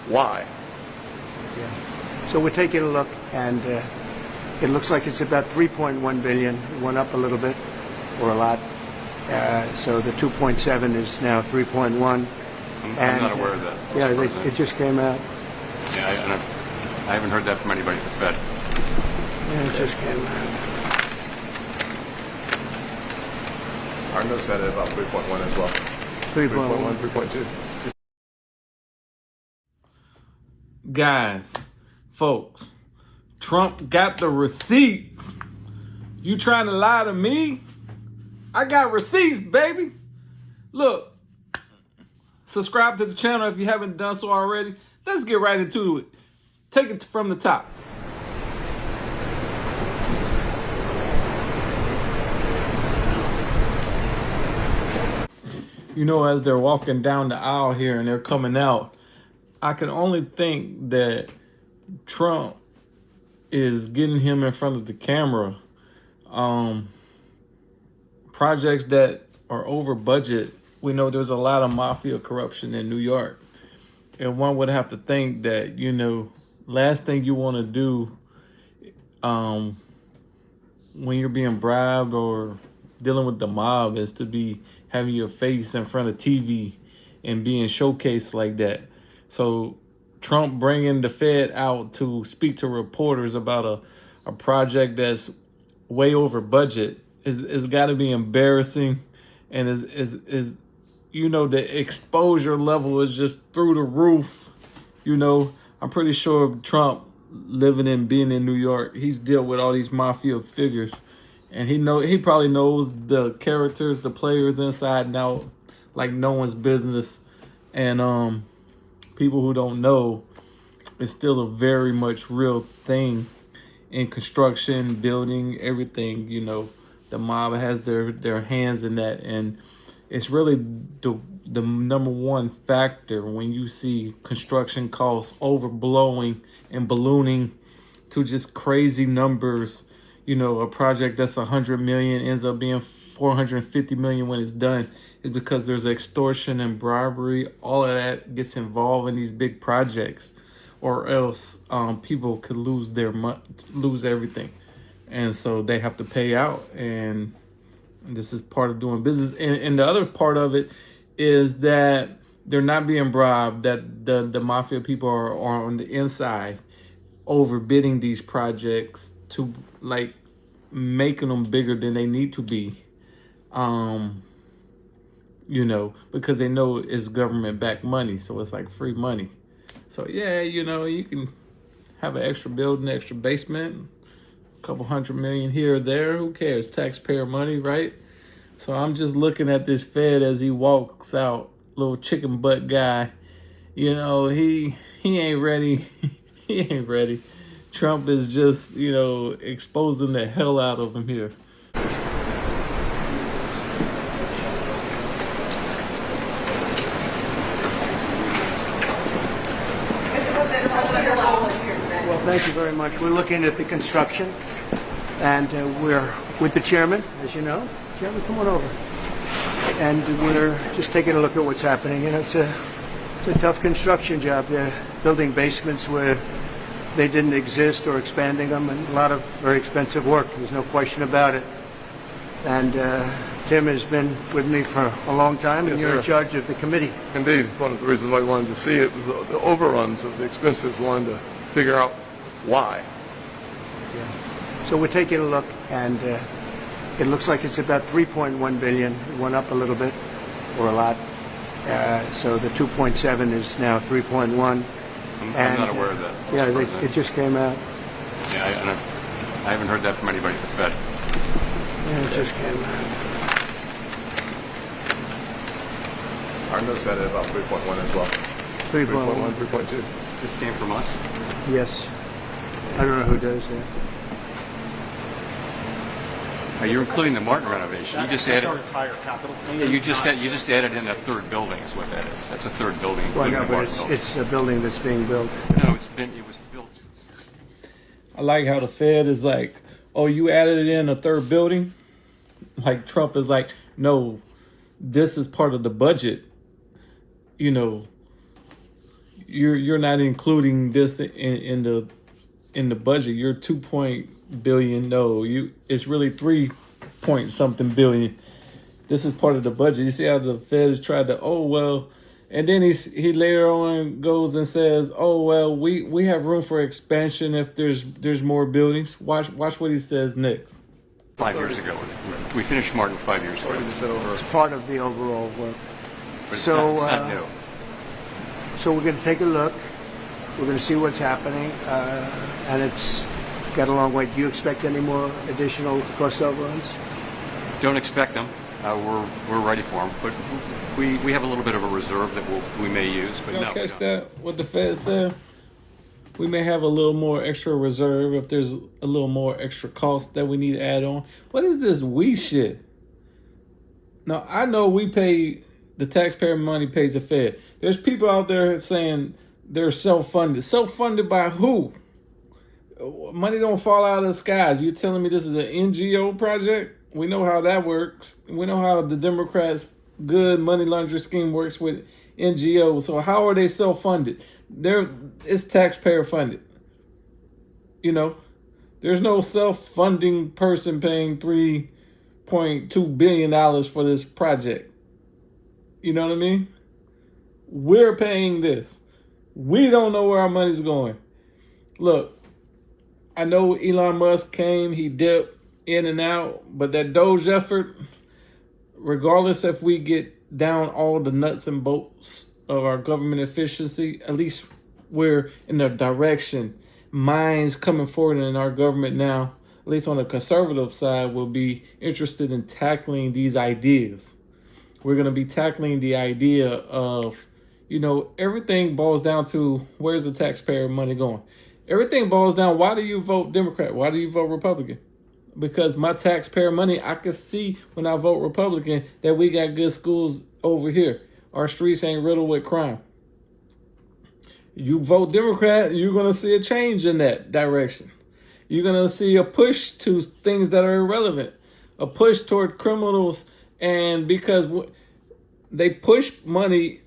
why? Yeah. So we're taking a look, and it looks like it's about 3.1 billion. It went up a little bit, or a lot. So the 2.7 is now 3.1. I'm not aware of that. Yeah, it just came out. Yeah, I haven't heard that from anybody at the Fed. Yeah, it just came out. Our notes had it about 3.1 as well. 3.1, 3.2. Guys, folks, Trump got the receipts. You trying to lie to me? I got receipts, baby. Look, subscribe to the channel if you haven't done so already. Let's get right into it. Take it from the top. You know, as they're walking down the aisle here and they're coming out, I can only think that Trump is getting him in front of the camera. Projects that are over budget. We know there's a lot of mafia corruption in New York. And one would have to think that, you know, last thing you want to do when you're being bribed or dealing with the mob is to be having your face in front of TV and being showcased like that. So Trump bringing the Fed out to speak to reporters about a project that's way over budget is got to be embarrassing, and is you know, the exposure level is just through the roof. You know, I'm pretty sure Trump, living and being in New York, he's dealt with all these mafia figures, and he probably knows the characters, the players inside and out like no one's business. And people who don't know, it's still a very much real thing in construction, building, everything. You know, the mob has their hands in that, and it's really the number one factor when you see construction costs overblowing and ballooning to just crazy numbers. You know, a project that's 100 million ends up being 450 million when it's done, is because there's extortion and bribery. All of that gets involved in these big projects, or else people could lose lose everything, and so they have to pay out. And this is part of doing business. And the other part of it is that they're not being bribed, that the mafia people are on the inside overbidding these projects to, like, making them bigger than they need to be. You know, because they know it's government-backed money, so it's like free money. So yeah, you know, you can have an extra building, extra basement, a couple $100 million here or there. Who cares? Taxpayer money, right? So I'm just looking at this Fed as he walks out, little chicken butt guy. You know, he ain't ready. He ain't ready. Trump is just, you know, exposing the hell out of him here. Well, thank you very much. We're looking at the construction, and we're with the chairman, as you know. Chairman, come on over. And we're just taking a look at what's happening. You know, it's a tough construction job. They're building basements where they didn't exist, or expanding them, and a lot of very expensive work. There's no question about it. And Tim has been with me for a long time, and you're in charge of the committee. Indeed. One of the reasons I wanted to see it was the overruns of the expenses. Wanted to figure out why. Yeah. So we're taking a look, and it looks like it's about 3.1 billion. It went up a little bit, or a lot. So the 2.7 is now 3.1. I'm not aware of that. Yeah, it just came out. Yeah, I haven't heard that from anybody at the Fed. Yeah, it just came out. Our notes had it about 3.1 as well. 3.1. 3.2. This came from us? Yes. I don't know who does that. You're including the Martin renovation. You just added. Our entire capital. Yeah, you just added in a third building. Is what that is. That's a third building. Well, no, including the but Martin building. it's a building that's being built. No, it was built. I like how the Fed is like, oh, you added in a third building? Like Trump is like, no, this is part of the budget. You know, you're not including this in the budget. You're 2 billion. No, it's really 3 point something billion. This is part of the budget. You see how the Fed has tried to, oh well, and then he later on goes and says, oh well, we have room for expansion if there's more buildings. Watch what he says next. 5 years ago, we finished Martin 5 years ago. It's part of the overall work. But it's So, not new. So we're going to take a look. We're going to see what's happening, and it's got a long way. Do you expect any more additional cost overruns? Don't expect them. We're ready for them, but we have a little bit of a reserve that we may use. But You no, don't we catch don't. that? What the Fed said? We may have a little more extra reserve if there's a little more extra cost that we need to add on. What is this we shit? Now, I know the taxpayer money pays the Fed. There's people out there saying they're self-funded. Self-funded by who? Money don't fall out of the skies. You're telling me this is an NGO project? We know how that works. We know how the Democrats' good money laundering scheme works with NGOs. So how are they self-funded? It's taxpayer funded. There's no self-funding person paying $3.2 billion for this project. You know what I mean? We're paying this. We don't know where our money's going. Look, I know Elon Musk came, he dipped in and out, but that Doge effort, regardless if we get down all the nuts and bolts of our government efficiency, at least we're in the direction. Minds coming forward in our government now, at least on the conservative side, will be interested in tackling these ideas. We're going to be tackling the idea of, everything boils down to where's the taxpayer money going? Everything boils down, why do you vote Democrat? Why do you vote Republican? Because my taxpayer money, I can see when I vote Republican that we got good schools over here. Our streets ain't riddled with crime. You vote Democrat, you're going to see a change in that direction. You're going to see a push to things that are irrelevant, a push toward criminals. And because they push money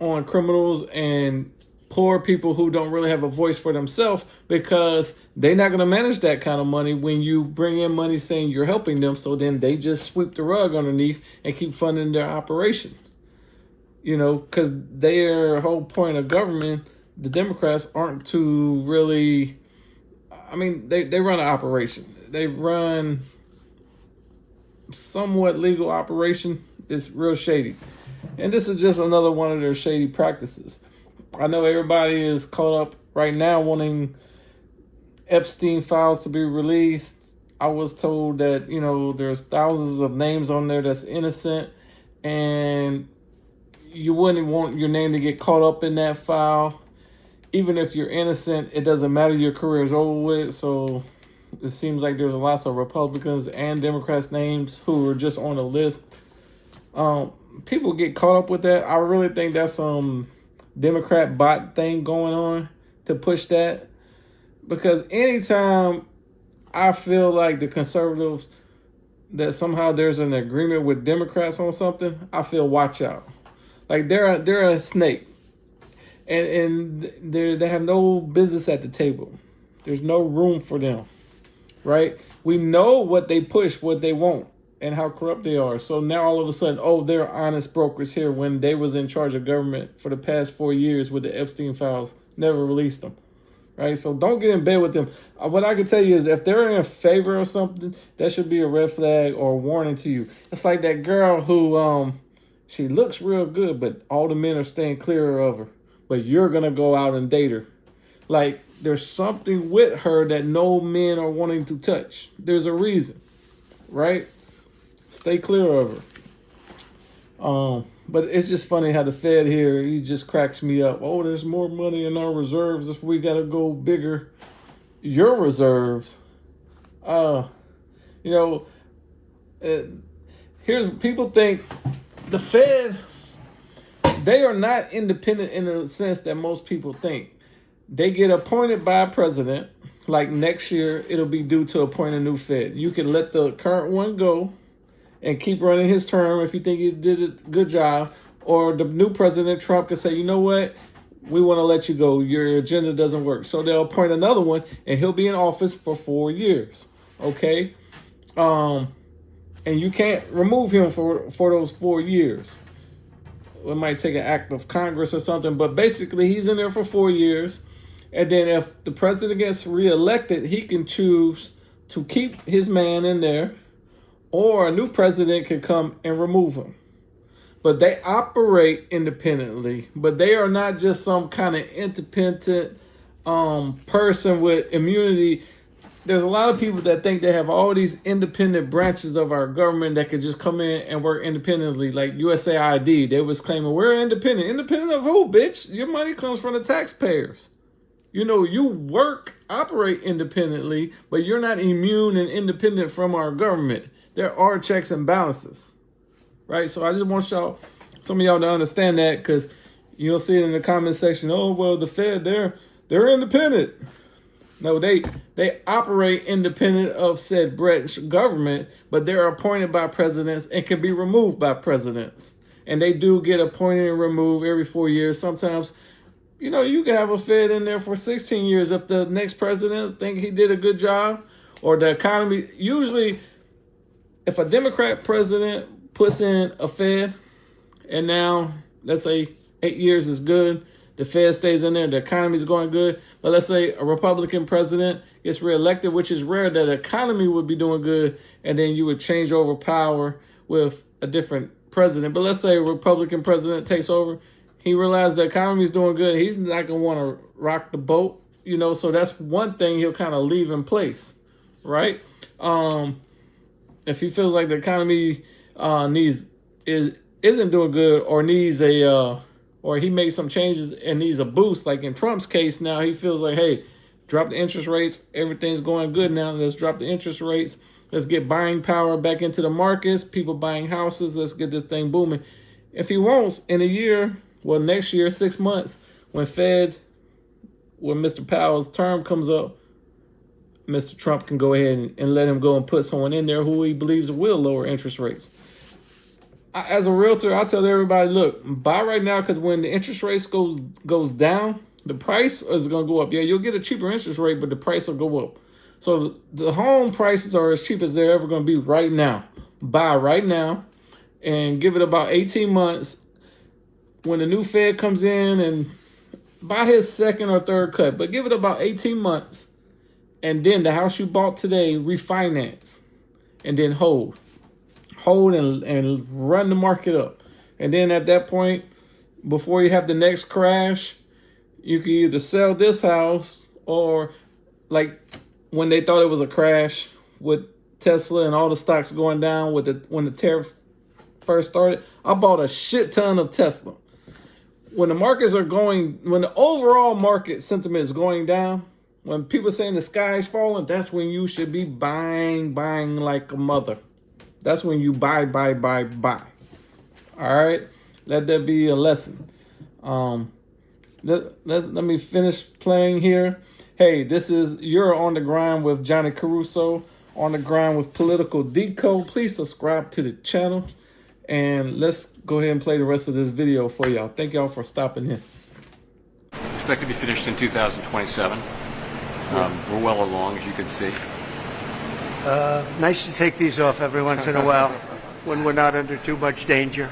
on criminals and poor people who don't really have a voice for themselves, because they're not going to manage that kind of money when you bring in money saying you're helping them. So then they just sweep the rug underneath and keep funding their operation. Because their whole point of government, the Democrats aren't to really, they run an operation. They run somewhat legal operation. It's real shady. And this is just another one of their shady practices. I know everybody is caught up right now wanting Epstein files to be released. I was told that, there's thousands of names on there that's innocent, and you wouldn't want your name to get caught up in that file. Even if you're innocent, it doesn't matter. Your career is over with. So it seems like there's lots of Republicans and Democrats' names who are just on the list. People get caught up with that. I really think that's some Democrat bot thing going on to push that. Because anytime I feel like the conservatives, that somehow there's an agreement with Democrats on something, I feel watch out. Like they're a snake. And they have no business at the table. There's no room for them, right? We know what they push, what they want, and how corrupt they are. So now all of a sudden, they're honest brokers here when they was in charge of government for the past 4 years with the Epstein files, never released them, right? So don't get in bed with them. What I can tell you is if they're in favor of something, that should be a red flag or a warning to you. It's like that girl who, she looks real good, but all the men are staying clear of her. But you're going to go out and date her. Like, there's something with her that no men are wanting to touch. There's a reason, right? Stay clear of her. But it's just funny how the Fed here, he just cracks me up. Oh, there's more money in our reserves if we got to go bigger. Your reserves, here's people think the Fed, they are not independent in the sense that most people think. They get appointed by a president. Like next year, it'll be due to appoint a new Fed. You can let the current one go and keep running his term if you think he did a good job. Or the new president, Trump, can say, you know what? we want to let you go. Your agenda doesn't work. So they'll appoint another one, and he'll be in office for 4 years. Okay, and you can't remove him for those 4 years. It might take an act of Congress or something, but basically he's in there for 4 years. And then if the president gets reelected, he can choose to keep his man in there, or a new president can come and remove him. But they operate independently, but they are not just some kind of independent person with immunity. There's a lot of people that think they have all these independent branches of our government that could just come in and work independently, like USAID. They was claiming, we're independent. Independent of who, bitch? Your money comes from the taxpayers. You know, you operate independently, but you're not immune and independent from our government. There are checks and balances, right? So I just want some of y'all to understand that, because you'll see it in the comment section. Oh, well, the Fed, they're independent. No, they operate independent of said branch government, but they're appointed by presidents and can be removed by presidents. And they do get appointed and removed every 4 years. Sometimes, you know, you can have a Fed in there for 16 years if the next president think he did a good job, or the economy. Usually, if a Democrat president puts in a Fed, and now, let's say 8 years is good, the Fed stays in there, the economy is going good. But let's say a Republican president gets reelected, which is rare, that the economy would be doing good, and then you would change over power with a different president. But let's say a Republican president takes over, he realized the economy is doing good, he's not going to want to rock the boat, you know, so that's one thing he'll kind of leave in place, right? If he feels like the economy isn't doing good, or needs or he makes some changes and needs a boost, like in Trump's case now, he feels like, hey, drop the interest rates, everything's going good now, let's drop the interest rates, let's get buying power back into the markets, people buying houses, let's get this thing booming. If he wants, in a year, well, next year, 6 months, when Mr. Powell's term comes up, Mr. Trump can go ahead and let him go and put someone in there who he believes will lower interest rates. As a realtor, I tell everybody, look, buy right now, because when the interest rates goes down, the price is going to go up. Yeah, you'll get a cheaper interest rate, but the price will go up. So the home prices are as cheap as they're ever going to be right now. Buy right now and give it about 18 months. When the new Fed comes in and buy his second or third cut, but give it about 18 months. And then the house you bought today, refinance, and then hold and run the market up. And then at that point, before you have the next crash, you can either sell this house, or like when they thought it was a crash with Tesla and all the stocks going down when the tariff first started, I bought a shit ton of Tesla. When the overall market sentiment is going down, when people are saying the sky's falling, that's when you should be buying like a mother. That's when you buy. All right? Let that be a lesson. Let me finish playing here. Hey, this is You're on the Grind with Johnny Caruso, on the grind with Political Decode. Please subscribe to the channel. And let's go ahead and play the rest of this video for y'all. Thank y'all for stopping in. Expect to be finished in 2027. We're well along, as you can see. Nice to take these off every once in a while when we're not under too much danger.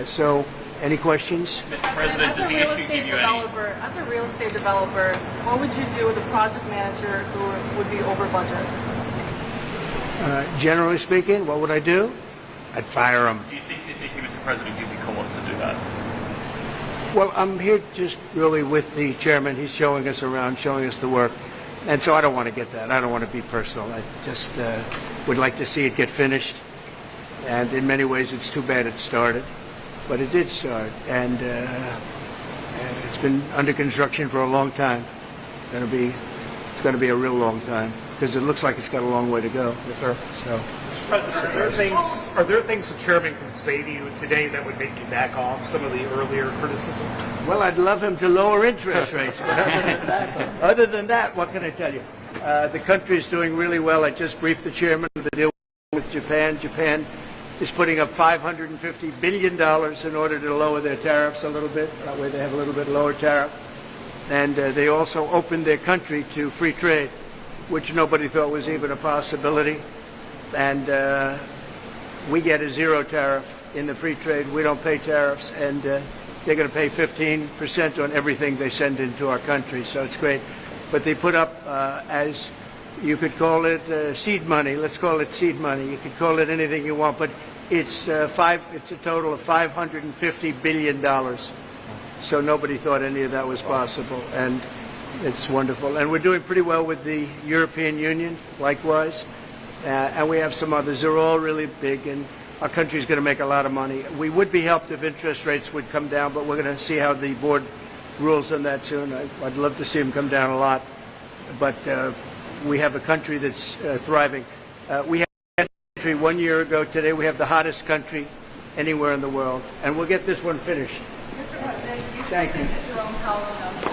So, any questions? Mr. President, does the issue give you any? As a real estate developer, what would you do with a project manager who would be over budget? Generally speaking, what would I do? I'd fire him. Do you think this issue, Mr. President, gives you cause to do that? Well, I'm here just really with the chairman. He's showing us around, showing us the work. And so I don't want to get that. I don't want to be personal. I just would like to see it get finished. And in many ways, it's too bad it started. But it did start. And it's been under construction for a long time. It's going to be a real long time, because it looks like it's got a long way to go. Yes, sir. So, Mr. President, are there things the chairman can say to you today that would make you back off some of the earlier criticism? well, I'd love him to lower interest rates. But other than that, what can I tell you? The country is doing really well. I just briefed the chairman of the deal with Japan. Japan is putting up $550 billion in order to lower their tariffs a little bit. That way they have a little bit lower tariff. And they also opened their country to free trade, which nobody thought was even a possibility. And we get a zero tariff in the free trade. We don't pay tariffs, and they're going to pay 15% on everything they send into our country. So it's great. But they put up, as you could call it, seed money. Let's call it seed money. You could call it anything you want, but it's a total of $550 billion. So nobody thought any of that was possible, and it's wonderful. And we're doing pretty well with the European Union, likewise, and we have some others. They're all really big, and our country's going to make a lot of money. We would be helped if interest rates would come down, but we're going to see how the board rules on that soon. I'd love to see them come down a lot, but we have a country that's thriving. We had a country 1 year ago. Today we have the hottest country anywhere in the world, and we'll get this one finished. Mr. President, you Thank stated you. that Jerome Powell announced